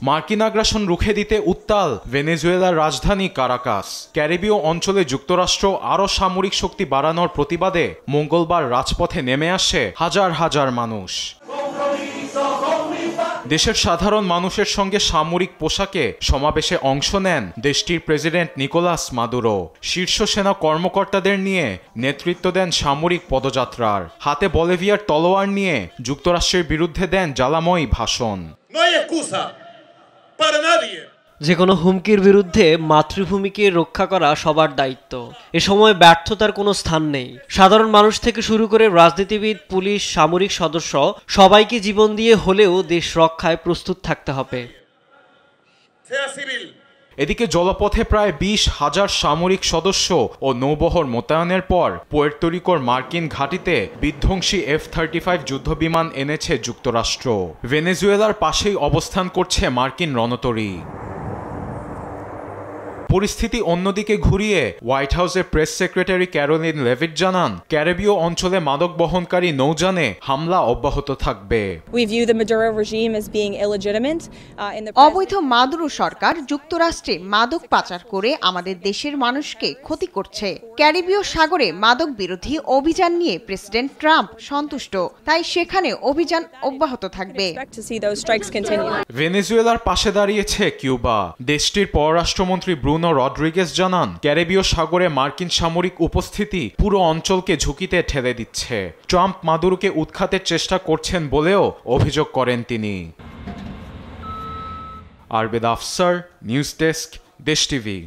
মার্কিন আগ্রাসন রুখে দিতে উত্তাল ভেনেজুয়েলার রাজধানী কারাকাস। ক্যারিবীয় অঞ্চলে যুক্তরাষ্ট্র আরও সামরিক শক্তি বাড়ানোর প্রতিবাদে মঙ্গলবার রাজপথে নেমে আসে হাজার হাজার মানুষ। দেশের সাধারণ মানুষের সঙ্গে সামরিক পোশাকে সমাবেশে অংশ নেন দেশটির প্রেসিডেন্ট নিকোলাস মাদুরো। শীর্ষ সেনা কর্মকর্তাদের নিয়ে নেতৃত্ব দেন সামরিক পদযাত্রার। হাতে বলিভিয়ার তলোয়ার নিয়ে যুক্তরাষ্ট্রের বিরুদ্ধে দেন জ্বালাময়ী ভাষণ। যে কোনো হুমকির বিরুদ্ধে মাতৃভূমিকে রক্ষা করা সবার দায়িত্ব। এ সময় ব্যর্থতার কোনো স্থান নেই। সাধারণ মানুষ থেকে শুরু করে রাজনীতিবিদ, পুলিশ, সামরিক সদস্য সবাইকে জীবন দিয়ে হলেও দেশ রক্ষায় প্রস্তুত থাকতে হবে। এদিকে জলপথে প্রায় 20,000 সামরিক সদস্য ও নৌবহর মোতায়েনের পর পুয়ের্তো রিকোর মার্কিন ঘাঁটিতে বিধ্বংসী F-35 যুদ্ধবিমান এনেছে যুক্তরাষ্ট্র। ভেনেজুয়েলার পাশেই অবস্থান করছে মার্কিন রণতরী। পরিস্থিতি অন্যদিকে ঘুরিয়ে হোয়াইট হাউসের প্রেস সেক্রেটারি ক্যারোলিন লেভিট জানান, ক্যারিবীয় অঞ্চলে মাদক বহনকারী নৌযানে হামলা অব্যাহত থাকবে। অবৈধ মাদুরো সরকার যুক্তরাষ্ট্রে মাদক পাচার করে আমাদের দেশের মানুষকে ক্ষতি করছে। ক্যারিবীয় সাগরে মাদক বিরোধী অভিযান নিয়ে প্রেসিডেন্ট ট্রাম্প সন্তুষ্ট, তাই সেখানে অভিযান অব্যাহত থাকবে। ভেনেজুয়েলার পাশে দাঁড়িয়েছে কিউবা। দেশটির পররাষ্ট্রমন্ত্রী ব্রুনো রড্রিগেজ জানান, ক্যারিবীয় সাগরে মার্কিন সামরিক উপস্থিতি পুরো অঞ্চলকে ঝুঁকিতে ঠেলে দিচ্ছে। ট্রাম্প মাদুরোকে উৎখাতের চেষ্টা করছেন বলেও অভিযোগ করেন তিনি। আরবেদ আফসার, নিউজ ডেস্ক, দেশ টিভি।